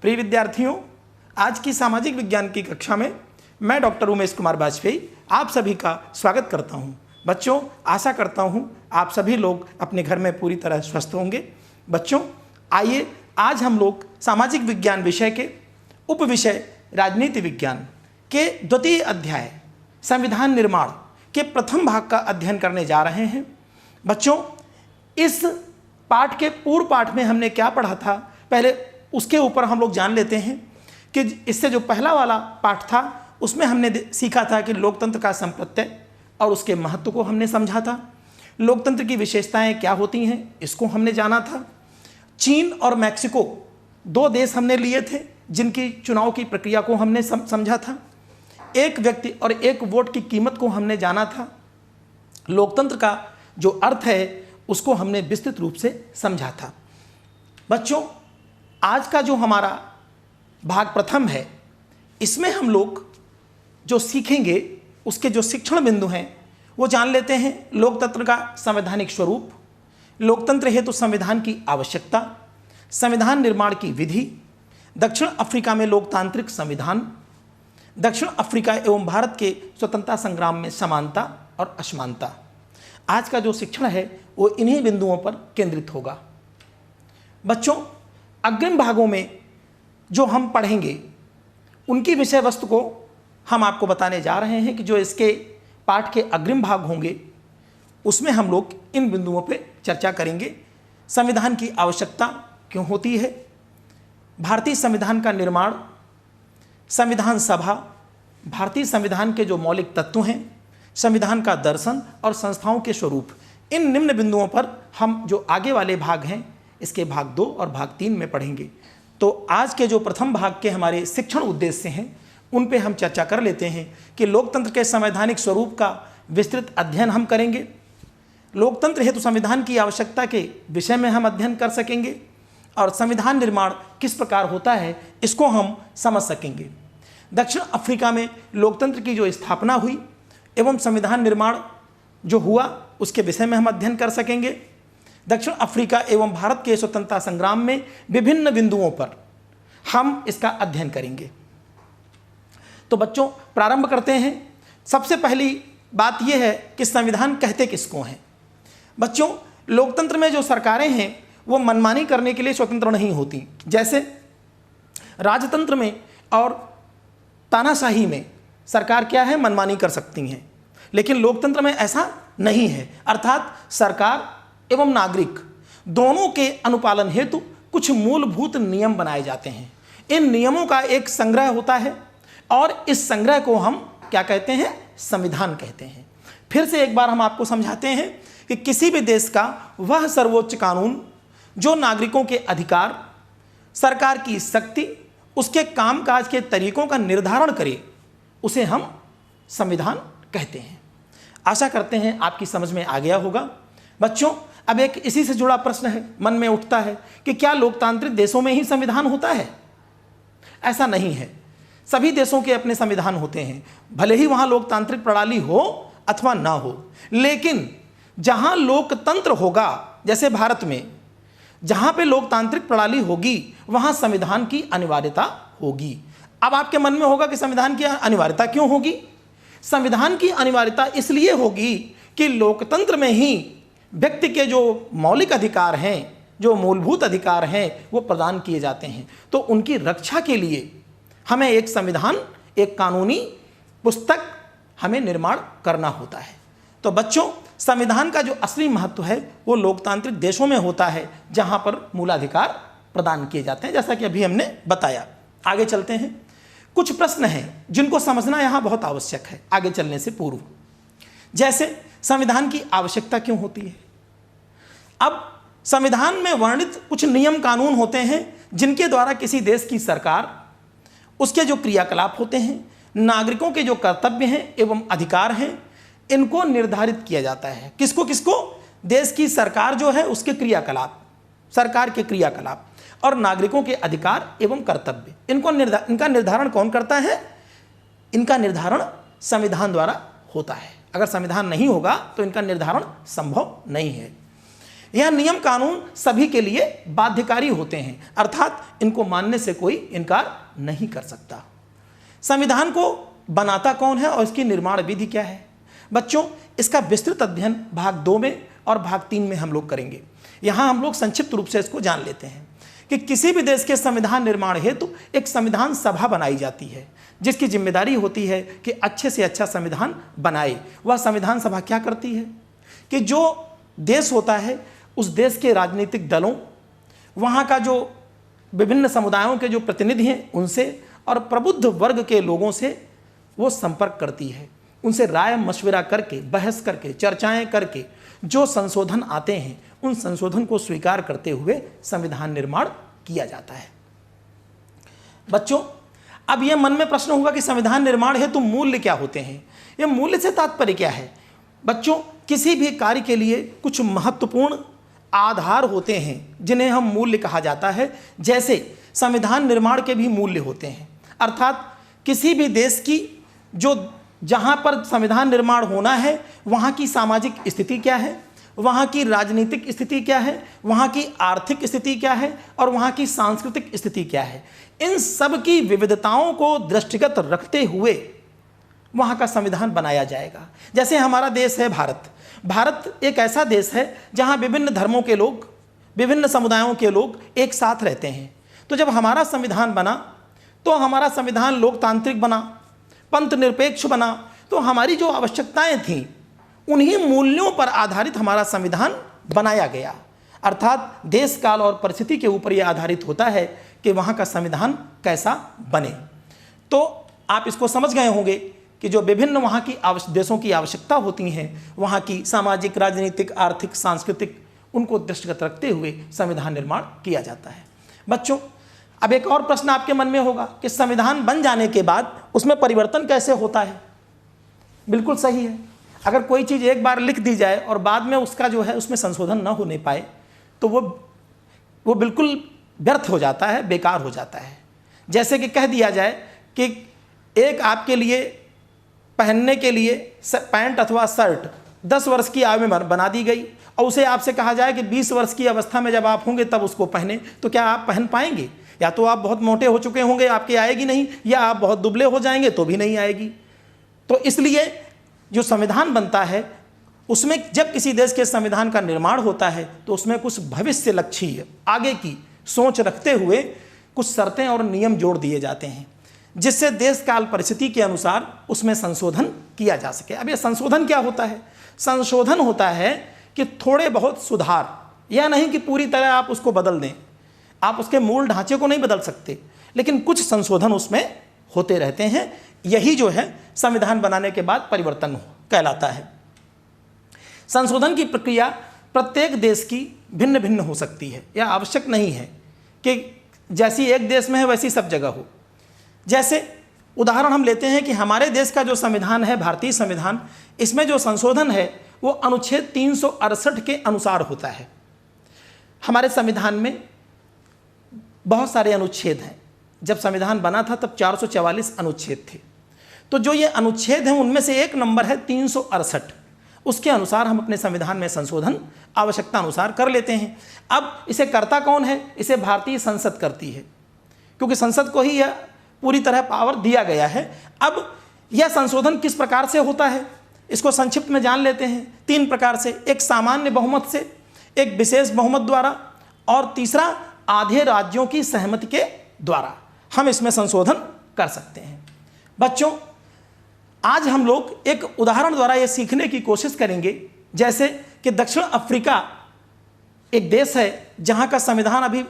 प्रिय विद्यार्थियों, आज की सामाजिक विज्ञान की कक्षा में मैं डॉक्टर उमेश कुमार वाजपेयी आप सभी का स्वागत करता हूं। बच्चों, आशा करता हूं आप सभी लोग अपने घर में पूरी तरह स्वस्थ होंगे। बच्चों, आइए आज हम लोग सामाजिक विज्ञान विषय के उप विषय राजनीति विज्ञान के द्वितीय अध्याय संविधान निर्माण के प्रथम भाग का अध्ययन करने जा रहे हैं। बच्चों, इस पाठ के पूर्व पाठ में हमने क्या पढ़ा था, पहले उसके ऊपर हम लोग जान लेते हैं कि इससे जो पहला वाला पाठ था उसमें हमने सीखा था कि लोकतंत्र का संप्रत्यय और उसके महत्व को हमने समझा था। लोकतंत्र की विशेषताएं क्या होती हैं इसको हमने जाना था। चीन और मैक्सिको दो देश हमने लिए थे जिनकी चुनाव की प्रक्रिया को हमने समझा था। एक व्यक्ति और एक वोट की कीमत को हमने जाना था। लोकतंत्र का जो अर्थ है उसको हमने विस्तृत रूप से समझा था। बच्चों, आज का जो हमारा भाग प्रथम है इसमें हम लोग जो सीखेंगे उसके जो शिक्षण बिंदु हैं वो जान लेते हैं। लोकतंत्र का संवैधानिक स्वरूप, लोकतंत्र हेतु संविधान की आवश्यकता, संविधान निर्माण की विधि, दक्षिण अफ्रीका में लोकतांत्रिक संविधान, दक्षिण अफ्रीका एवं भारत के स्वतंत्रता संग्राम में समानता और असमानता। आज का जो शिक्षण है वो इन्हीं बिंदुओं पर केंद्रित होगा। बच्चों, अग्रिम भागों में जो हम पढ़ेंगे उनकी विषय वस्तु को हम आपको बताने जा रहे हैं कि जो इसके पाठ के अग्रिम भाग होंगे उसमें हम लोग इन बिंदुओं पे चर्चा करेंगे। संविधान की आवश्यकता क्यों होती है, भारतीय संविधान का निर्माण, संविधान सभा, भारतीय संविधान के जो मौलिक तत्व हैं, संविधान का दर्शन और संस्थाओं के स्वरूप। इन निम्न बिंदुओं पर हम जो आगे वाले भाग हैं इसके भाग 2 और भाग 3 में पढ़ेंगे। तो आज के जो प्रथम भाग के हमारे शिक्षण उद्देश्य हैं उन पे हम चर्चा कर लेते हैं कि लोकतंत्र के संवैधानिक स्वरूप का विस्तृत अध्ययन हम करेंगे। लोकतंत्र हेतु संविधान की आवश्यकता के विषय में हम अध्ययन कर सकेंगे और संविधान निर्माण किस प्रकार होता है इसको हम समझ सकेंगे। दक्षिण अफ्रीका में लोकतंत्र की जो स्थापना हुई एवं संविधान निर्माण जो हुआ उसके विषय में हम अध्ययन कर सकेंगे। दक्षिण अफ्रीका एवं भारत के स्वतंत्रता संग्राम में विभिन्न बिंदुओं पर हम इसका अध्ययन करेंगे। तो बच्चों, प्रारंभ करते हैं। सबसे पहली बात यह है कि संविधान कहते किसको हैं। बच्चों, लोकतंत्र में जो सरकारें हैं वो मनमानी करने के लिए स्वतंत्र नहीं होती। जैसे राजतंत्र में और तानाशाही में सरकार क्या है, मनमानी कर सकती हैं, लेकिन लोकतंत्र में ऐसा नहीं है। अर्थात सरकार एवं नागरिक दोनों के अनुपालन हेतु कुछ मूलभूत नियम बनाए जाते हैं। इन नियमों का एक संग्रह होता है और इस संग्रह को हम क्या कहते हैं, संविधान कहते हैं। फिर से एक बार हम आपको समझाते हैं कि किसी भी देश का वह सर्वोच्च कानून जो नागरिकों के अधिकार, सरकार की शक्ति, उसके कामकाज के तरीकों का निर्धारण करे उसे हम संविधान कहते हैं। आशा करते हैं आपकी समझ में आ गया होगा। बच्चों, अब एक इसी से जुड़ा प्रश्न है, मन में उठता है कि क्या लोकतांत्रिक देशों में ही संविधान होता है? ऐसा नहीं है। सभी देशों के अपने संविधान होते हैं, भले ही वहाँ लोकतांत्रिक प्रणाली हो अथवा ना हो, लेकिन जहाँ लोकतंत्र होगा, जैसे भारत में जहाँ पे लोकतांत्रिक प्रणाली होगी वहाँ संविधान की अनिवार्यता होगी। अब आपके मन में होगा कि संविधान की अनिवार्यता क्यों होगी? संविधान की अनिवार्यता इसलिए होगी कि लोकतंत्र में ही व्यक्ति के जो मौलिक अधिकार हैं, जो मूलभूत अधिकार हैं, वो प्रदान किए जाते हैं। तो उनकी रक्षा के लिए हमें एक संविधान, एक कानूनी पुस्तक हमें निर्माण करना होता है। तो बच्चों, संविधान का जो असली महत्व है वो लोकतांत्रिक देशों में होता है जहां पर मूलाधिकार प्रदान किए जाते हैं, जैसा कि अभी हमने बताया। आगे चलते हैं। कुछ प्रश्न हैं जिनको समझना यहाँ बहुत आवश्यक है आगे चलने से पूर्व। जैसे संविधान की आवश्यकता क्यों होती है? अब संविधान में वर्णित कुछ नियम कानून होते हैं जिनके द्वारा किसी देश की सरकार, उसके जो क्रियाकलाप होते हैं, नागरिकों के जो कर्तव्य हैं एवं अधिकार हैं, इनको निर्धारित किया जाता है। किसको किसको? देश की सरकार जो है उसके क्रियाकलाप, सरकार के क्रियाकलाप और नागरिकों के अधिकार एवं कर्तव्य, इनका निर्धारण कौन करता है? इनका निर्धारण संविधान द्वारा होता है। अगर संविधान नहीं होगा तो इनका निर्धारण संभव नहीं है। यह नियम कानून सभी के लिए बाध्यकारी होते हैं, अर्थात इनको मानने से कोई इनकार नहीं कर सकता। संविधान को बनाता कौन है और इसकी निर्माण विधि क्या है? बच्चों, इसका विस्तृत अध्ययन भाग 2 में और भाग 3 में हम लोग करेंगे। यहाँ हम लोग संक्षिप्त रूप से इसको जान लेते हैं कि किसी भी देश के संविधान निर्माण हेतु एक संविधान सभा बनाई जाती है, जिसकी जिम्मेदारी होती है कि अच्छे से अच्छा संविधान बनाए। वह संविधान सभा क्या करती है कि जो देश होता है उस देश के राजनीतिक दलों, वहाँ का जो विभिन्न समुदायों के जो प्रतिनिधि हैं उनसे और प्रबुद्ध वर्ग के लोगों से वो संपर्क करती है, उनसे राय मशविरा करके, बहस करके, चर्चाएं करके जो संशोधन आते हैं उन संशोधन को स्वीकार करते हुए संविधान निर्माण किया जाता है। बच्चों, अब यह मन में प्रश्न होगा कि संविधान निर्माण हेतु मूल्य क्या होते हैं? यह मूल्य से तात्पर्य क्या है? बच्चों, किसी भी कार्य के लिए कुछ महत्वपूर्ण आधार होते हैं जिन्हें हम मूल्य कहा जाता है। जैसे संविधान निर्माण के भी मूल्य होते हैं, अर्थात किसी भी देश की जो जहाँ पर संविधान निर्माण होना है वहाँ की सामाजिक स्थिति क्या है, वहाँ की राजनीतिक स्थिति क्या है, वहाँ की आर्थिक स्थिति क्या है और वहाँ की सांस्कृतिक स्थिति क्या है, इन सब की विविधताओं को दृष्टिगत रखते हुए वहाँ का संविधान बनाया जाएगा। जैसे हमारा देश है भारत। भारत एक ऐसा देश है जहाँ विभिन्न धर्मों के लोग, विभिन्न समुदायों के लोग एक साथ रहते हैं। तो जब हमारा संविधान बना तो हमारा संविधान लोकतांत्रिक बना, पंथ निरपेक्ष बना। तो हमारी जो आवश्यकताएं थीं उन्हीं मूल्यों पर आधारित हमारा संविधान बनाया गया, अर्थात देश काल और परिस्थिति के ऊपर यह आधारित होता है कि वहाँ का संविधान कैसा बने। तो आप इसको समझ गए होंगे कि जो विभिन्न वहाँ की देशों की आवश्यकता होती हैं, वहाँ की सामाजिक, राजनीतिक, आर्थिक, सांस्कृतिक, उनको दृष्टिगत रखते हुए संविधान निर्माण किया जाता है। बच्चों, अब एक और प्रश्न आपके मन में होगा कि संविधान बन जाने के बाद उसमें परिवर्तन कैसे होता है? बिल्कुल सही है। अगर कोई चीज़ एक बार लिख दी जाए और बाद में उसका जो है उसमें संशोधन न होने पाए तो वो बिल्कुल व्यर्थ हो जाता है, बेकार हो जाता है। जैसे कि कह दिया जाए कि एक आपके लिए पहनने के लिए पैंट अथवा शर्ट 10 वर्ष की आयु में बना दी गई और उसे आपसे कहा जाए कि 20 वर्ष की अवस्था में जब आप होंगे तब उसको पहने, तो क्या आप पहन पाएंगे? या तो आप बहुत मोटे हो चुके होंगे, आपके आएगी नहीं, या आप बहुत दुबले हो जाएंगे तो भी नहीं आएगी। तो इसलिए जो संविधान बनता है उसमें जब किसी देश के संविधान का निर्माण होता है तो उसमें कुछ भविष्य लक्ष्य, आगे की सोच रखते हुए कुछ शर्तें और नियम जोड़ दिए जाते हैं, जिससे देश काल परिस्थिति के अनुसार उसमें संशोधन किया जा सके। अब यह संशोधन क्या होता है? संशोधन होता है कि थोड़े बहुत सुधार, यह नहीं कि पूरी तरह आप उसको बदल दें, आप उसके मूल ढांचे को नहीं बदल सकते, लेकिन कुछ संशोधन उसमें होते रहते हैं। यही जो है संविधान बनाने के बाद परिवर्तन कहलाता है। संशोधन की प्रक्रिया प्रत्येक देश की भिन्न भिन्न हो सकती है। यह आवश्यक नहीं है कि जैसी एक देश में है वैसी सब जगह हो। जैसे उदाहरण हम लेते हैं कि हमारे देश का जो संविधान है, भारतीय संविधान, इसमें जो संशोधन है वो अनुच्छेद 368 के अनुसार होता है। हमारे संविधान में बहुत सारे अनुच्छेद हैं। जब संविधान बना था तब 444 अनुच्छेद थे। तो जो ये अनुच्छेद हैं उनमें से एक नंबर है 368। उसके अनुसार हम अपने संविधान में संशोधन आवश्यकता अनुसार कर लेते हैं। अब इसे करता कौन है? इसे भारतीय संसद करती है, क्योंकि संसद को ही यह पूरी तरह पावर दिया गया है। अब यह संशोधन किस प्रकार से होता है इसको संक्षिप्त में जान लेते हैं। 3 प्रकार से, एक सामान्य बहुमत से, एक विशेष बहुमत द्वारा और तीसरा आधे राज्यों की सहमति के द्वारा हम इसमें संशोधन कर सकते हैं। बच्चों, आज हम लोग एक उदाहरण द्वारा यह सीखने की कोशिश करेंगे, जैसे कि दक्षिण अफ्रीका एक देश है जहां का संविधान अभी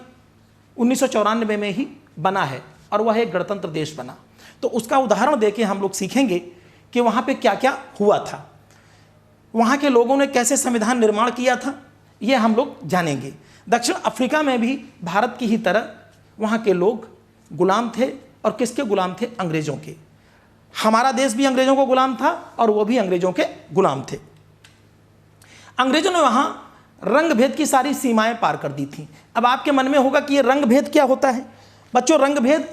1994 में ही बना है और वह एक गणतंत्र देश बना। तो उसका उदाहरण देके हम लोग सीखेंगे कि वहाँ पे क्या क्या हुआ था, वहाँ के लोगों ने कैसे संविधान निर्माण किया था, ये हम लोग जानेंगे। दक्षिण अफ्रीका में भी भारत की ही तरह वहाँ के लोग गुलाम थे, और किसके गुलाम थे? अंग्रेज़ों के। हमारा देश भी अंग्रेज़ों को गुलाम था और वो भी अंग्रेज़ों के गुलाम थे। अंग्रेज़ों ने वहाँ रंग भेद की सारी सीमाएं पार कर दी थी। अब आपके मन में होगा कि ये रंग भेद क्या होता है? बच्चों, रंग भेद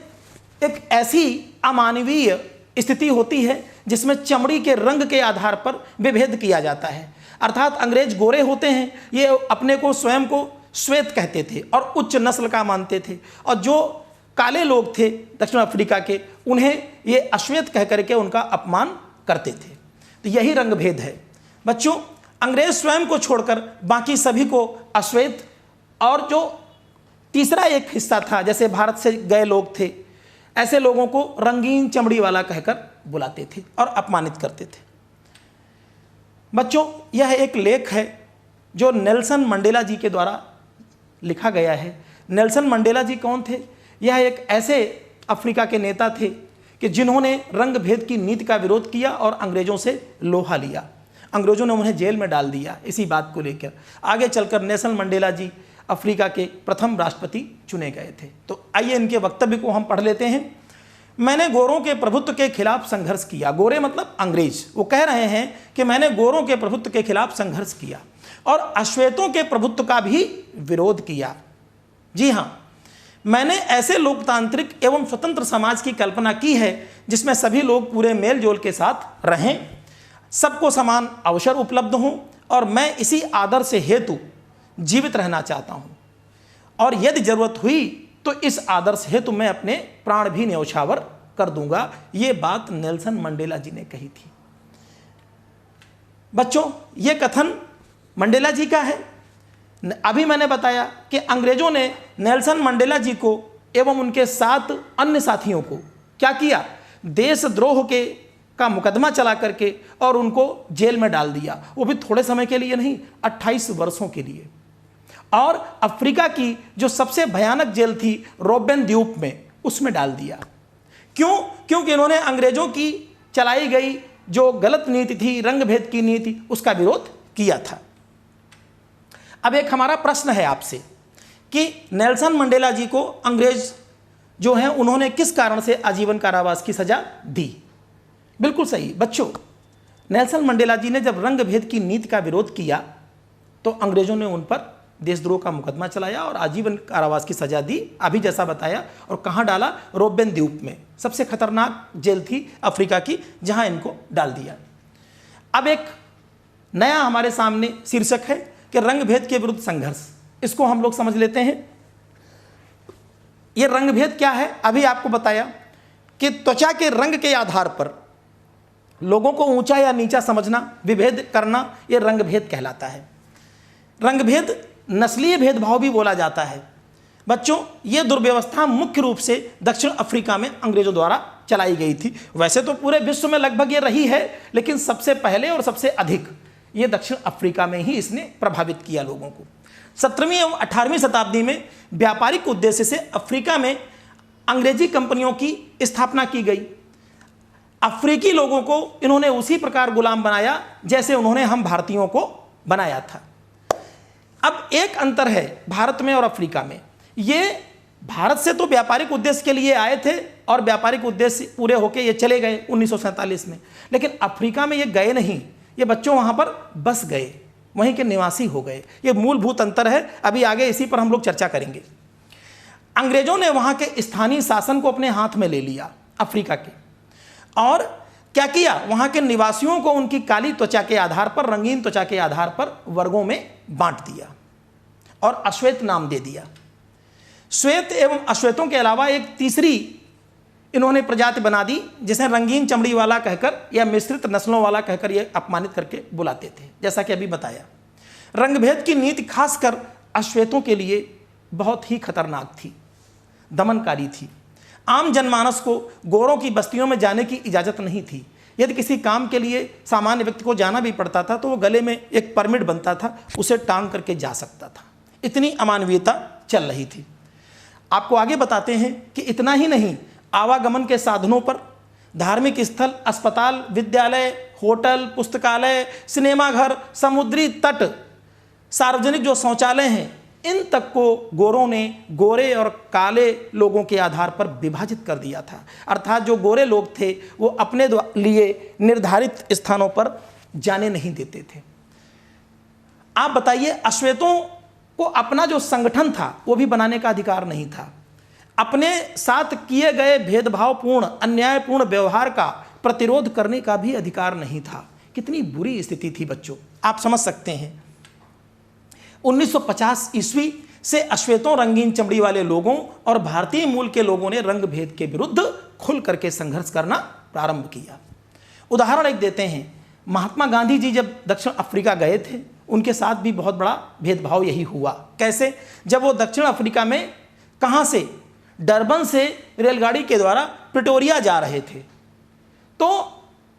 एक ऐसी अमानवीय स्थिति होती है जिसमें चमड़ी के रंग के आधार पर विभेद किया जाता है। अर्थात अंग्रेज गोरे होते हैं, ये अपने को स्वयं को श्वेत कहते थे और उच्च नस्ल का मानते थे, और जो काले लोग थे दक्षिण अफ्रीका के, उन्हें ये अश्वेत कह करके उनका अपमान करते थे। तो यही रंग भेद है बच्चों। अंग्रेज स्वयं को छोड़कर बाकी सभी को अश्वेत, और जो तीसरा एक हिस्सा था, जैसे भारत से गए लोग थे, ऐसे लोगों को रंगीन चमड़ी वाला कहकर बुलाते थे और अपमानित करते थे। बच्चों, यह एक लेख है जो नेल्सन मंडेला जी के द्वारा लिखा गया है। नेल्सन मंडेला जी कौन थे? यह एक ऐसे अफ्रीका के नेता थे कि जिन्होंने रंग भेद की नीति का विरोध किया और अंग्रेजों से लोहा लिया। अंग्रेजों ने उन्हें जेल में डाल दिया इसी बात को लेकर। आगे चलकर नेल्सन मंडेला जी अफ्रीका के प्रथम राष्ट्रपति चुने गए थे। तो आइए इनके वक्तव्य को हम पढ़ लेते हैं। मैंने गोरों के प्रभुत्व के खिलाफ संघर्ष किया। गोरे मतलब अंग्रेज। वो कह रहे हैं कि मैंने गोरों के प्रभुत्व के खिलाफ संघर्ष किया और अश्वेतों के प्रभुत्व का भी विरोध किया। जी हाँ, मैंने ऐसे लोकतांत्रिक एवं स्वतंत्र समाज की कल्पना की है जिसमें सभी लोग पूरे मेल जोल के साथ रहें, सबको समान अवसर उपलब्ध हों, और मैं इसी आदर्श हेतु जीवित रहना चाहता हूं, और यदि जरूरत हुई तो इस आदर्श हेतु मैं अपने प्राण भी न्यौछावर कर दूंगा। ये बात नेल्सन मंडेला जी ने कही थी। बच्चों, ये कथन मंडेला जी का है। अभी मैंने बताया कि अंग्रेजों ने नेल्सन मंडेला जी को एवं उनके 7 अन्य साथियों को क्या किया? देशद्रोह का मुकदमा चला करके और उनको जेल में डाल दिया। वो भी थोड़े समय के लिए नहीं, 28 वर्षों के लिए। और अफ्रीका की जो सबसे भयानक जेल थी रोबेन द्वीप में, उसमें डाल दिया। क्यों? क्योंकि इन्होंने अंग्रेजों की चलाई गई जो गलत नीति थी, रंग भेद की नीति, उसका विरोध किया था। अब एक हमारा प्रश्न है आपसे कि नेल्सन मंडेला जी को अंग्रेज जो हैं उन्होंने किस कारण से आजीवन कारावास की सजा दी? बिल्कुल सही बच्चों, नेल्सन मंडेला जी ने जब रंग भेद की नीति का विरोध किया तो अंग्रेजों ने उन पर देशद्रोह का मुकदमा चलाया और आजीवन कारावास की सजा दी, अभी जैसा बताया। और कहाँ डाला? रोबेन द्वीप में, सबसे खतरनाक जेल थी अफ्रीका की, जहां इनको डाल दिया। अब एक नया हमारे सामने शीर्षक है कि रंग भेद के विरुद्ध संघर्ष। इसको हम लोग समझ लेते हैं। यह रंग भेद क्या है? अभी आपको बताया कि त्वचा के रंग के आधार पर लोगों को ऊंचा या नीचा समझना, विभेद करना, यह रंग भेद कहलाता है। रंग भेद नस्लीय भेदभाव भी बोला जाता है। बच्चों, यह दुर्व्यवस्था मुख्य रूप से दक्षिण अफ्रीका में अंग्रेजों द्वारा चलाई गई थी। वैसे तो पूरे विश्व में लगभग ये रही है, लेकिन सबसे पहले और सबसे अधिक ये दक्षिण अफ्रीका में ही इसने प्रभावित किया लोगों को। 17वीं एवं 18वीं शताब्दी में व्यापारिक उद्देश्य से अफ्रीका में अंग्रेजी कंपनियों की स्थापना की गई। अफ्रीकी लोगों को इन्होंने उसी प्रकार गुलाम बनाया जैसे उन्होंने हम भारतीयों को बनाया था। अब एक अंतर है भारत में और अफ्रीका में। ये भारत से तो व्यापारिक उद्देश्य के लिए आए थे और व्यापारिक उद्देश्य पूरे होके ये चले गए 1947 में, लेकिन अफ्रीका में ये गए नहीं। ये बच्चों वहाँ पर बस गए, वहीं के निवासी हो गए। ये मूलभूत अंतर है। अभी आगे इसी पर हम लोग चर्चा करेंगे। अंग्रेजों ने वहाँ के स्थानीय शासन को अपने हाथ में ले लिया अफ्रीका के, और क्या किया? वहाँ के निवासियों को उनकी काली त्वचा के आधार पर, रंगीन त्वचा के आधार पर वर्गों में बांट दिया और अश्वेत नाम दे दिया। श्वेत एवं अश्वेतों के अलावा एक तीसरी इन्होंने प्रजाति बना दी जिसे रंगीन चमड़ी वाला कहकर या मिश्रित नस्लों वाला कहकर ये अपमानित करके बुलाते थे। जैसा कि अभी बताया, रंगभेद की नीति खासकर अश्वेतों के लिए बहुत ही खतरनाक थी, दमनकारी थी। आम जनमानस को गोरों की बस्तियों में जाने की इजाज़त नहीं थी। यदि किसी काम के लिए सामान्य व्यक्ति को जाना भी पड़ता था तो वो गले में एक परमिट बनता था, उसे टांग करके जा सकता था। इतनी अमानवीयता चल रही थी। आपको आगे बताते हैं कि इतना ही नहीं, आवागमन के साधनों पर, धार्मिक स्थल, अस्पताल, विद्यालय, होटल, पुस्तकालय, सिनेमाघर, समुद्री तट, सार्वजनिक जो शौचालय हैं, इन तक को गोरों ने गोरे और काले लोगों के आधार पर विभाजित कर दिया था। अर्थात जो गोरे लोग थे वो अपने लिए निर्धारित स्थानों पर जाने नहीं देते थे। आप बताइए, अश्वेतों को अपना जो संगठन था वो भी बनाने का अधिकार नहीं था। अपने साथ किए गए भेदभावपूर्ण, अन्यायपूर्ण व्यवहार का प्रतिरोध करने का भी अधिकार नहीं था, कितनी बुरी स्थिति थी बच्चों, आप समझ सकते हैं। 1950 ईस्वी से अश्वेतों, रंगीन चमड़ी वाले लोगों और भारतीय मूल के लोगों ने रंग भेद के विरुद्ध खुल करके संघर्ष करना प्रारंभ किया। उदाहरण एक देते हैं, महात्मा गांधी जी जब दक्षिण अफ्रीका गए थे, उनके साथ भी बहुत बड़ा भेदभाव यही हुआ। कैसे? जब वो दक्षिण अफ्रीका में कहाँ से, डरबन से रेलगाड़ी के द्वारा प्रिटोरिया जा रहे थे, तो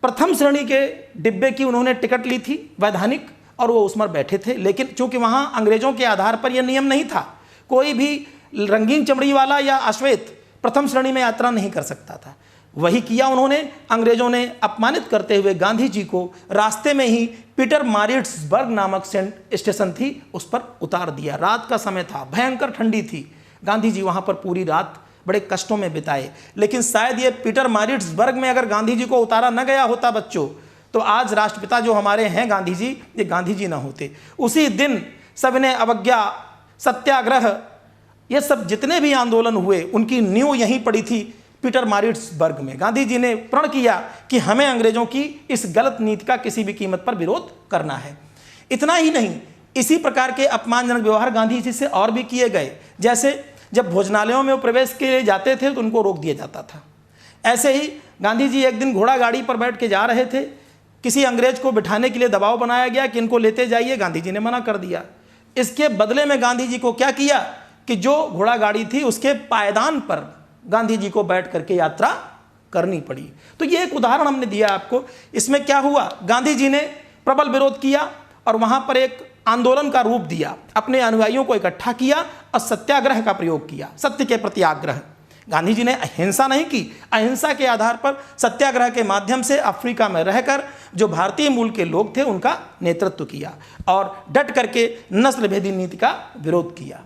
प्रथम श्रेणी के डिब्बे की उन्होंने टिकट ली थी वैधानिक, और वो उसमें बैठे थे। लेकिन चूंकि वहाँ अंग्रेजों के आधार पर यह नियम नहीं था, कोई भी रंगीन चमड़ी वाला या अश्वेत प्रथम श्रेणी में यात्रा नहीं कर सकता था। वही किया उन्होंने। अंग्रेजों ने अपमानित करते हुए गांधी जी को रास्ते में ही पीटरमारिट्सबर्ग नामक स्टेशन थी, उस पर उतार दिया। रात का समय था, भयंकर ठंडी थी। गांधी जी वहाँ पर पूरी रात बड़े कष्टों में बिताए। लेकिन शायद ये पीटरमारिट्सबर्ग में अगर गांधी जी को उतारा न गया होता बच्चों, तो आज राष्ट्रपिता जो हमारे हैं गांधी जी, ये गांधी जी ना होते। उसी दिन सबने अवज्ञा, सत्याग्रह, ये सब जितने भी आंदोलन हुए, उनकी नींव यहीं पड़ी थी पीटरमारिट्सबर्ग में। गांधी जी ने प्रण किया कि हमें अंग्रेजों की इस गलत नीति का किसी भी कीमत पर विरोध करना है। इतना ही नहीं, इसी प्रकार के अपमानजनक व्यवहार गांधी जी से और भी किए गए। जैसे जब भोजनालयों में वो प्रवेश के लिए जाते थे तो उनको रोक दिया जाता था। ऐसे ही गांधी जी एक दिन घोड़ा गाड़ी पर बैठ के जा रहे थे, किसी अंग्रेज को बिठाने के लिए दबाव बनाया गया कि इनको लेते जाइए, गांधी जी ने मना कर दिया। इसके बदले में गांधी जी को क्या किया कि जो घोड़ा गाड़ी थी उसके पायदान पर गांधी जी को बैठ करके यात्रा करनी पड़ी। तो ये एक उदाहरण हमने दिया आपको। इसमें क्या हुआ, गांधी जी ने प्रबल विरोध किया और वहां पर एक आंदोलन का रूप दिया, अपने अनुयायियों को इकट्ठा किया और सत्याग्रह का प्रयोग किया, सत्य के प्रति आग्रह। गांधी जी ने अहिंसा नहीं की, अहिंसा के आधार पर सत्याग्रह के माध्यम से अफ्रीका में रहकर जो भारतीय मूल के लोग थे उनका नेतृत्व किया और डट करके नस्ल भेदी नीति का विरोध किया।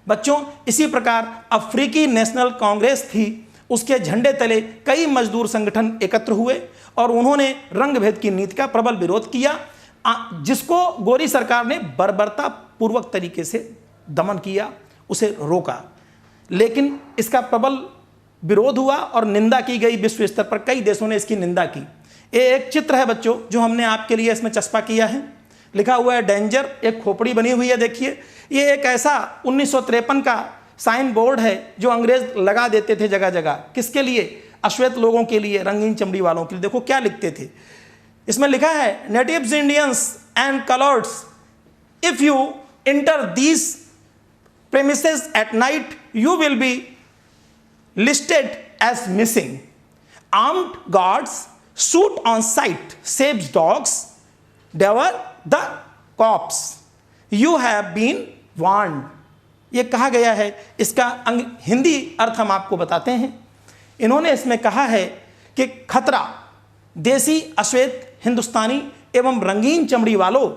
बच्चों, इसी प्रकार अफ्रीकी नेशनल कांग्रेस थी, उसके झंडे तले कई मजदूर संगठन एकत्र हुए और उन्होंने रंग भेद की नीति का प्रबल विरोध किया, जिसको गोरी सरकार ने बर्बरता पूर्वक तरीके से दमन किया, उसे रोका। लेकिन इसका प्रबल विरोध हुआ और निंदा की गई। विश्व स्तर पर कई देशों ने इसकी निंदा की। ये एक चित्र है बच्चों जो हमने आपके लिए इसमें चस्पा किया है, लिखा हुआ है डेंजर, एक खोपड़ी बनी हुई है, देखिए। ये एक ऐसा 1953 का साइन बोर्ड है जो अंग्रेज लगा देते थे जगह जगह। किसके लिए? अश्वेत लोगों के लिए, रंगीन चमड़ी वालों के लिए। देखो क्या लिखते थे, इसमें लिखा है natives, Indians and coloureds, if you enter these premises at night you will be listed as missing. Armed guards shoot on sight, saves dogs, devour the corpse. You have been warned. ये कहा गया है। इसका हिंदी अर्थ हम आपको बताते हैं। इन्होंने इसमें कहा है कि खतरा, देसी, अश्वेत, हिंदुस्तानी एवं रंगीन चमड़ी वालों,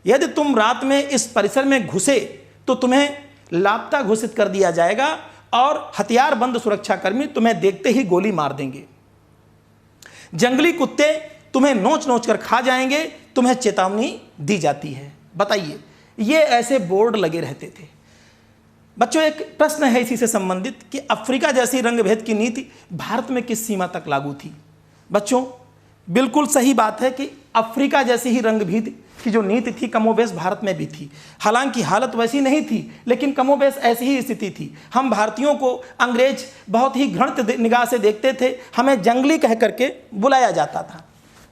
यदि तुम रात में इस परिसर में घुसे तो तुम्हें लापता घोषित कर दिया जाएगा और हथियारबंद सुरक्षाकर्मी तुम्हें देखते ही गोली मार देंगे। जंगली कुत्ते तुम्हें नोच नोच कर खा जाएंगे, तुम्हें चेतावनी दी जाती है। बताइए, ये ऐसे बोर्ड लगे रहते थे। बच्चों, एक प्रश्न है इसी से संबंधित कि अफ्रीका जैसी रंग भेद की नीति भारत में किस सीमा तक लागू थी? बच्चों, बिल्कुल सही बात है कि अफ्रीका जैसी ही रंग भेद की जो नीति थी कमोबेश भारत में भी थी। हालांकि हालत वैसी नहीं थी, लेकिन कमोबेश ऐसी ही स्थिति थी। हम भारतीयों को अंग्रेज बहुत ही घृणित निगाह से देखते थे, हमें जंगली कह करके बुलाया जाता था।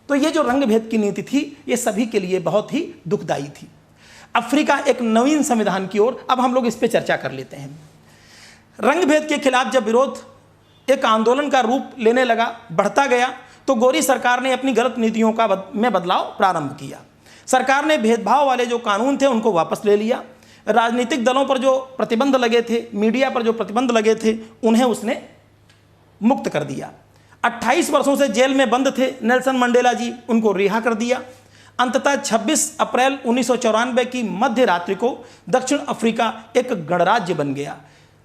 तो ये जो रंग भेद की नीति थी, ये सभी के लिए बहुत ही दुखदायी थी। अफ्रीका एक नवीन संविधान की ओर, अब हम लोग इस पर चर्चा कर लेते हैं। रंग भेद के खिलाफ जब विरोध एक आंदोलन का रूप लेने लगा, बढ़ता गया, तो गोरी सरकार ने अपनी गलत नीतियों में बदलाव प्रारंभ किया। सरकार ने भेदभाव वाले जो कानून थे उनको वापस ले लिया। राजनीतिक दलों पर जो प्रतिबंध लगे थे, मीडिया पर जो प्रतिबंध लगे थे, उन्हें उसने मुक्त कर दिया। 28 वर्षों से जेल में बंद थे नेल्सन मंडेला जी, उनको रिहा कर दिया। अंततः 26 अप्रैल 1994 की मध्य रात्रि को दक्षिण अफ्रीका एक गणराज्य बन गया।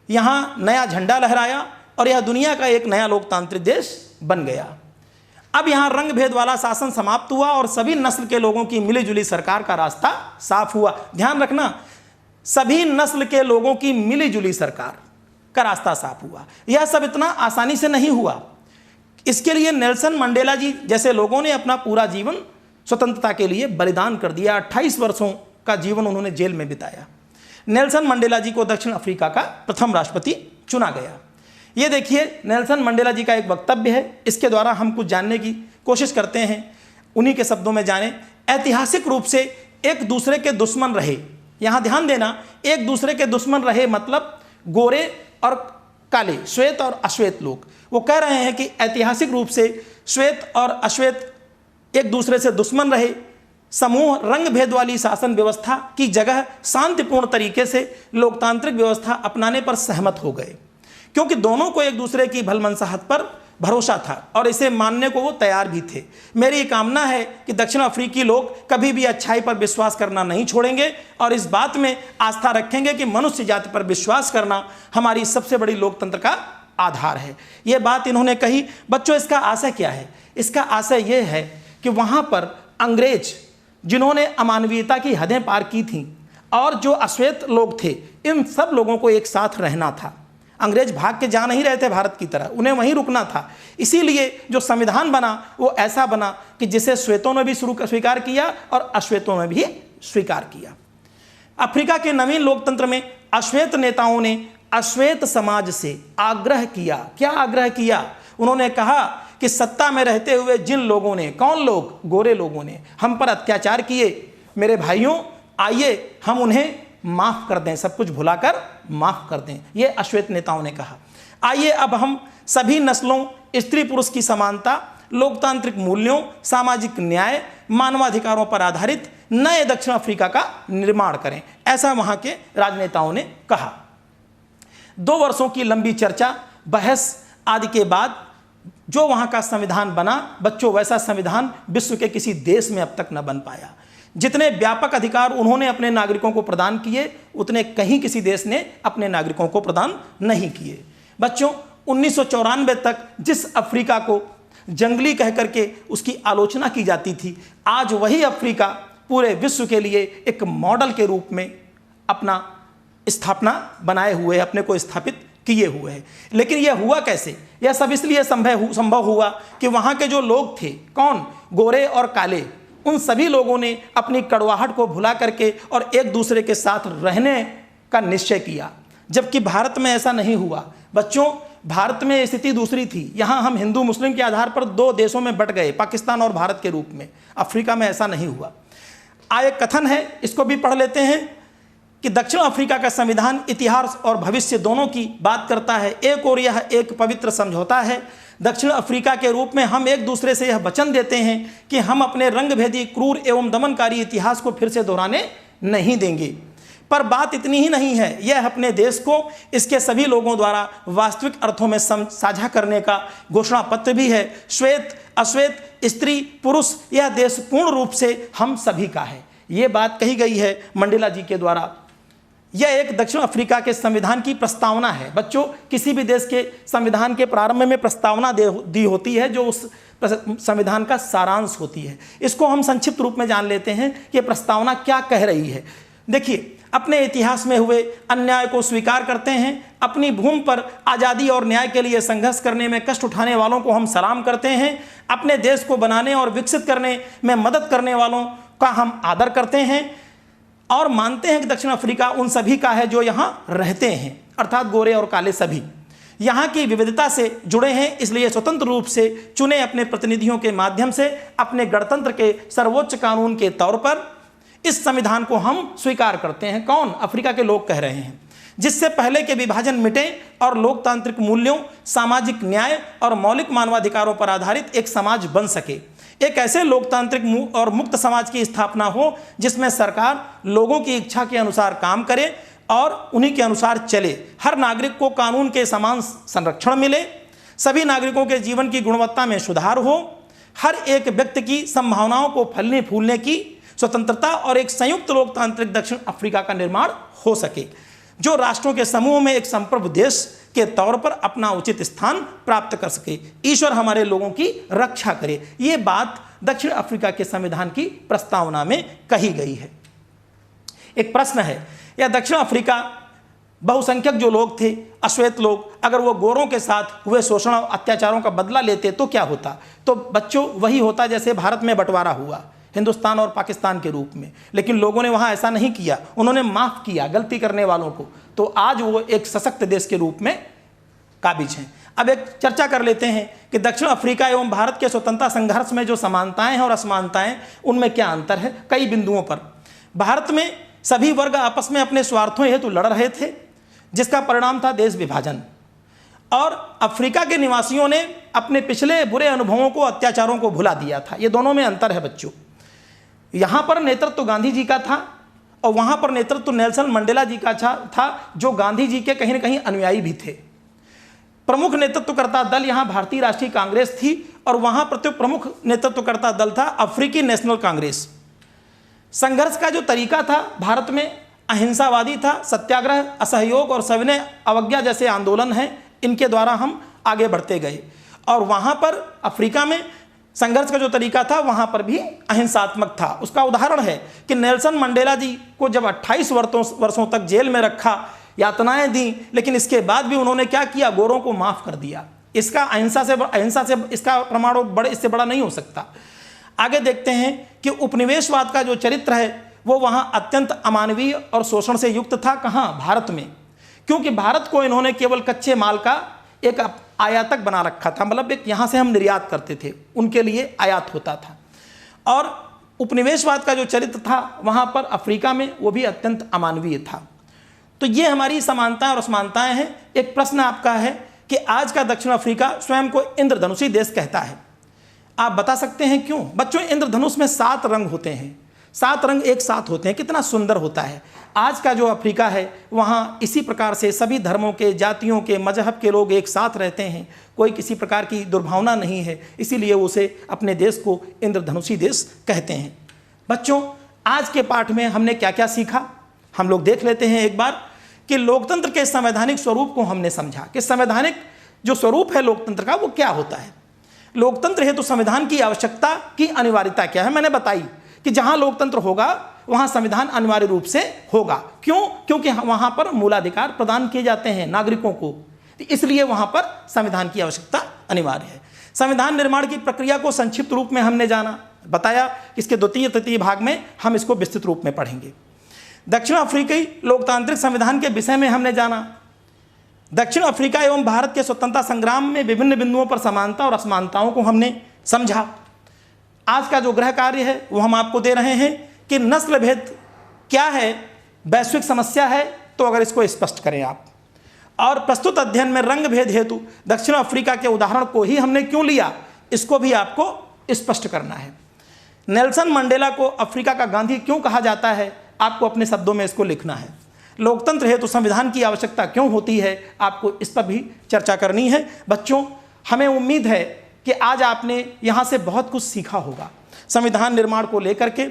यहाँ नया झंडा लहराया और यह दुनिया का एक नया लोकतांत्रिक देश बन गया। अब यहाँ रंग भेद वाला शासन समाप्त हुआ और सभी नस्ल के लोगों की मिलीजुली सरकार का रास्ता साफ हुआ। ध्यान रखना, सभी नस्ल के लोगों की मिलीजुली सरकार का रास्ता साफ हुआ। यह सब इतना आसानी से नहीं हुआ। इसके लिए नेल्सन मंडेला जी जैसे लोगों ने अपना पूरा जीवन स्वतंत्रता के लिए बलिदान कर दिया। 28 वर्षों का जीवन उन्होंने जेल में बिताया। नेल्सन मंडेला जी को दक्षिण अफ्रीका का प्रथम राष्ट्रपति चुना गया। ये देखिए नेल्सन मंडेला जी का एक वक्तव्य है, इसके द्वारा हम कुछ जानने की कोशिश करते हैं, उन्हीं के शब्दों में जाने। ऐतिहासिक रूप से एक दूसरे के दुश्मन रहे, यहाँ ध्यान देना, एक दूसरे के दुश्मन रहे मतलब गोरे और काले, श्वेत और अश्वेत लोग। वो कह रहे हैं कि ऐतिहासिक रूप से श्वेत और अश्वेत एक दूसरे से दुश्मन रहे। समूह रंग भेद वाली शासन व्यवस्था की जगह शांतिपूर्ण तरीके से लोकतांत्रिक व्यवस्था अपनाने पर सहमत हो गए, क्योंकि दोनों को एक दूसरे की भलमनसाहत पर भरोसा था और इसे मानने को वो तैयार भी थे। मेरी कामना है कि दक्षिण अफ्रीकी लोग कभी भी अच्छाई पर विश्वास करना नहीं छोड़ेंगे और इस बात में आस्था रखेंगे कि मनुष्य जाति पर विश्वास करना हमारी सबसे बड़ी लोकतंत्र का आधार है। ये बात इन्होंने कही। बच्चों, इसका आशय क्या है? इसका आशय ये है कि वहाँ पर अंग्रेज जिन्होंने अमानवीयता की हदें पार की थीं और जो अश्वेत लोग थे, इन सब लोगों को एक साथ रहना था। अंग्रेज भाग के जा नहीं रहे थे भारत की तरह, उन्हें वहीं रुकना था। इसीलिए जो संविधान बना वो ऐसा बना कि जिसे श्वेतों ने भी स्वीकार किया और अश्वेतों ने भी स्वीकार किया। अफ्रीका के नवीन लोकतंत्र में अश्वेत नेताओं ने अश्वेत समाज से आग्रह किया। क्या आग्रह किया? उन्होंने कहा कि सत्ता में रहते हुए जिन लोगों ने, कौन लोग? गोरे लोगों ने हम पर अत्याचार किए, मेरे भाइयों आइए हम उन्हें माफ कर दें, सब कुछ भुलाकर माफ कर दें। ये अश्वेत नेताओं ने कहा। आइए अब हम सभी नस्लों, स्त्री पुरुष की समानता, लोकतांत्रिक मूल्यों, सामाजिक न्याय, मानवाधिकारों पर आधारित नए दक्षिण अफ्रीका का निर्माण करें, ऐसा वहां के राजनेताओं ने कहा। 2 वर्षों की लंबी चर्चा, बहस आदि के बाद जो वहां का संविधान बना, बच्चों, वैसा संविधान विश्व के किसी देश में अब तक न बन पाया। जितने व्यापक अधिकार उन्होंने अपने नागरिकों को प्रदान किए, उतने कहीं किसी देश ने अपने नागरिकों को प्रदान नहीं किए। बच्चों, 1994 तक जिस अफ्रीका को जंगली कह करके उसकी आलोचना की जाती थी, आज वही अफ्रीका पूरे विश्व के लिए एक मॉडल के रूप में अपना स्थापना बनाए हुए, अपने को स्थापित किए हुए हैं। लेकिन यह हुआ कैसे? यह सब इसलिए संभव हुआ कि वहाँ के जो लोग थे, कौन? गोरे और काले, उन सभी लोगों ने अपनी कड़वाहट को भुला करके और एक दूसरे के साथ रहने का निश्चय किया, जबकि भारत में ऐसा नहीं हुआ। बच्चों, भारत में स्थिति दूसरी थी। यहाँ हम हिंदू मुस्लिम के आधार पर 2 देशों में बंट गए, पाकिस्तान और भारत के रूप में। अफ्रीका में ऐसा नहीं हुआ। एक कथन है, इसको भी पढ़ लेते हैं कि दक्षिण अफ्रीका का संविधान इतिहास और भविष्य दोनों की बात करता है। एक और यह एक पवित्र समझौता है। दक्षिण अफ्रीका के रूप में हम एक दूसरे से यह वचन देते हैं कि हम अपने रंगभेदी, क्रूर एवं दमनकारी इतिहास को फिर से दोहराने नहीं देंगे। पर बात इतनी ही नहीं है, यह अपने देश को इसके सभी लोगों द्वारा वास्तविक अर्थों में साझा करने का घोषणा पत्र भी है। श्वेत, अश्वेत, स्त्री, पुरुष, यह देश पूर्ण रूप से हम सभी का है। ये बात कही गई है मंडेला जी के द्वारा। यह एक दक्षिण अफ्रीका के संविधान की प्रस्तावना है। बच्चों, किसी भी देश के संविधान के प्रारंभ में प्रस्तावना दी होती है, जो उस संविधान का सारांश होती है। इसको हम संक्षिप्त रूप में जान लेते हैं कि प्रस्तावना क्या कह रही है। देखिए, अपने इतिहास में हुए अन्याय को स्वीकार करते हैं। अपनी भूमि पर आज़ादी और न्याय के लिए संघर्ष करने में कष्ट उठाने वालों को हम सलाम करते हैं। अपने देश को बनाने और विकसित करने में मदद करने वालों का हम आदर करते हैं और मानते हैं कि दक्षिण अफ्रीका उन सभी का है जो यहाँ रहते हैं, अर्थात गोरे और काले सभी यहाँ की विविधता से जुड़े हैं। इसलिए स्वतंत्र रूप से चुने अपने प्रतिनिधियों के माध्यम से अपने गणतंत्र के सर्वोच्च कानून के तौर पर इस संविधान को हम स्वीकार करते हैं। कौन? अफ्रीका के लोग कह रहे हैं। जिससे पहले के विभाजन मिटे और लोकतांत्रिक मूल्यों, सामाजिक न्याय और मौलिक मानवाधिकारों पर आधारित एक समाज बन सके। एक ऐसे लोकतांत्रिक और मुक्त समाज की स्थापना हो जिसमें सरकार लोगों की इच्छा के अनुसार काम करे और उन्हीं के अनुसार चले। हर नागरिक को कानून के समान संरक्षण मिले, सभी नागरिकों के जीवन की गुणवत्ता में सुधार हो, हर एक व्यक्ति की संभावनाओं को फलने फूलने की स्वतंत्रता और एक संयुक्त लोकतांत्रिक दक्षिण अफ्रीका का निर्माण हो सके, जो राष्ट्रों के समूह में एक संप्रभु देश के तौर पर अपना उचित स्थान प्राप्त कर सके। ईश्वर हमारे लोगों की रक्षा करे। ये बात दक्षिण अफ्रीका के संविधान की प्रस्तावना में कही गई है। एक प्रश्न है, यह दक्षिण अफ्रीका बहुसंख्यक जो लोग थे, अश्वेत लोग, अगर वो गोरों के साथ हुए शोषण और अत्याचारों का बदला लेते तो क्या होता? तो बच्चों, वही होता जैसे भारत में बंटवारा हुआ हिंदुस्तान और पाकिस्तान के रूप में, लेकिन लोगों ने वहाँ ऐसा नहीं किया, उन्होंने माफ़ किया गलती करने वालों को, तो आज वो एक सशक्त देश के रूप में काबिज हैं। अब एक चर्चा कर लेते हैं कि दक्षिण अफ्रीका एवं भारत के स्वतंत्रता संघर्ष में जो समानताएं हैं और असमानताएं, उनमें क्या अंतर है। कई बिंदुओं पर भारत में सभी वर्ग आपस में अपने स्वार्थों हेतु लड़ रहे थे, जिसका परिणाम था देश विभाजन, और अफ्रीका के निवासियों ने अपने पिछले बुरे अनुभवों को, अत्याचारों को भुला दिया था। ये दोनों में अंतर है बच्चों। यहाँ पर नेतृत्व गांधी जी का था और वहाँ पर नेतृत्व नेल्सन मंडेला जी का था, जो गांधी जी के कहीं ना कहीं अनुयायी भी थे। प्रमुख नेतृत्वकर्ता दल यहाँ भारतीय राष्ट्रीय कांग्रेस थी और वहाँ प्रमुख नेतृत्वकर्ता दल था अफ्रीकी नेशनल कांग्रेस। संघर्ष का जो तरीका था भारत में अहिंसावादी था, सत्याग्रह, असहयोग और सविनय अवज्ञा जैसे आंदोलन हैं, इनके द्वारा हम आगे बढ़ते गए। और वहाँ पर अफ्रीका में संघर्ष का जो तरीका था वहाँ पर भी अहिंसात्मक था। उसका उदाहरण है कि नेल्सन मंडेला जी को जब 28 वर्षों तक जेल में रखा, यातनाएं दी, लेकिन इसके बाद भी उन्होंने क्या किया, गोरों को माफ़ कर दिया। इसका अहिंसा से इसका प्रमाण इससे बड़ा नहीं हो सकता। आगे देखते हैं कि उपनिवेशवाद का जो चरित्र है वो वहाँ अत्यंत अमानवीय और शोषण से युक्त था। कहाँ? भारत में, क्योंकि भारत को इन्होंने केवल कच्चे माल का एक आयातक बना रखा था, मतलब एक यहाँ से हम निर्यात करते थे, उनके लिए आयात होता था। और उपनिवेशवाद का जो चरित्र था वहाँ पर अफ्रीका में, वो भी अत्यंत अमानवीय था। तो ये हमारी समानताएं और असमानताएं हैं। एक प्रश्न आपका है कि आज का दक्षिण अफ्रीका स्वयं को इंद्रधनुषी देश कहता है। आप बता सकते हैं क्यों? बच्चों, इंद्रधनुष में 7 रंग होते हैं, 7 रंग एक साथ होते हैं, कितना सुंदर होता है। आज का जो अफ्रीका है वहाँ इसी प्रकार से सभी धर्मों के, जातियों के, मजहब के लोग एक साथ रहते हैं, कोई किसी प्रकार की दुर्भावना नहीं है, इसीलिए उसे अपने देश को इंद्रधनुषी देश कहते हैं। बच्चों, आज के पाठ में हमने क्या क्या सीखा, हम लोग देख लेते हैं एक बार कि लोकतंत्र के संवैधानिक स्वरूप को हमने समझा कि संवैधानिक जो स्वरूप है लोकतंत्र का वो क्या होता है। लोकतंत्र हेतु संविधान की आवश्यकता की अनिवार्यता क्या है, मैंने बताई कि जहां लोकतंत्र होगा वहां संविधान अनिवार्य रूप से होगा। क्यों? क्योंकि वहां पर मूलाधिकार प्रदान किए जाते हैं नागरिकों को, इसलिए वहां पर संविधान की आवश्यकता अनिवार्य है। संविधान निर्माण की प्रक्रिया को संक्षिप्त रूप में हमने जाना, बताया। इसके द्वितीय तृतीय भाग में हम इसको विस्तृत रूप में पढ़ेंगे। दक्षिण अफ्रीकी लोकतांत्रिक संविधान के विषय में हमने जाना। दक्षिण अफ्रीका एवं भारत के स्वतंत्रता संग्राम में विभिन्न बिंदुओं पर समानता और असमानताओं को हमने समझा। आज का जो गृह कार्य है वो हम आपको दे रहे हैं कि नस्ल भेद क्या है, वैश्विक समस्या है, तो अगर इसको स्पष्ट करें आप। और प्रस्तुत अध्ययन में रंग भेद हेतु दक्षिण अफ्रीका के उदाहरण को ही हमने क्यों लिया, इसको भी आपको स्पष्ट करना है। नेल्सन मंडेला को अफ्रीका का गांधी क्यों कहा जाता है, आपको अपने शब्दों में इसको लिखना है। लोकतंत्र हेतु संविधान की आवश्यकता क्यों होती है, आपको इस पर भी चर्चा करनी है। बच्चों, हमें उम्मीद है कि आज आपने यहाँ से बहुत कुछ सीखा होगा संविधान निर्माण को लेकर के।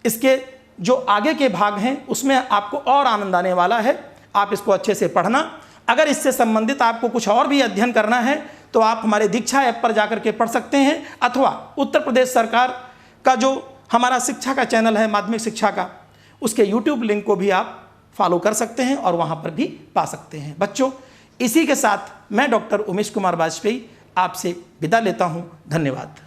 इसके जो आगे के भाग हैं उसमें आपको और आनंद आने वाला है, आप इसको अच्छे से पढ़ना। अगर इससे संबंधित आपको कुछ और भी अध्ययन करना है तो आप हमारे दीक्षा ऐप पर जाकर के पढ़ सकते हैं, अथवा उत्तर प्रदेश सरकार का जो हमारा शिक्षा का चैनल है माध्यमिक शिक्षा का, उसके YouTube लिंक को भी आप फॉलो कर सकते हैं और वहाँ पर भी पा सकते हैं। बच्चों, इसी के साथ मैं डॉक्टर उमेश कुमार वाजपेयी आपसे विदा लेता हूँ। धन्यवाद।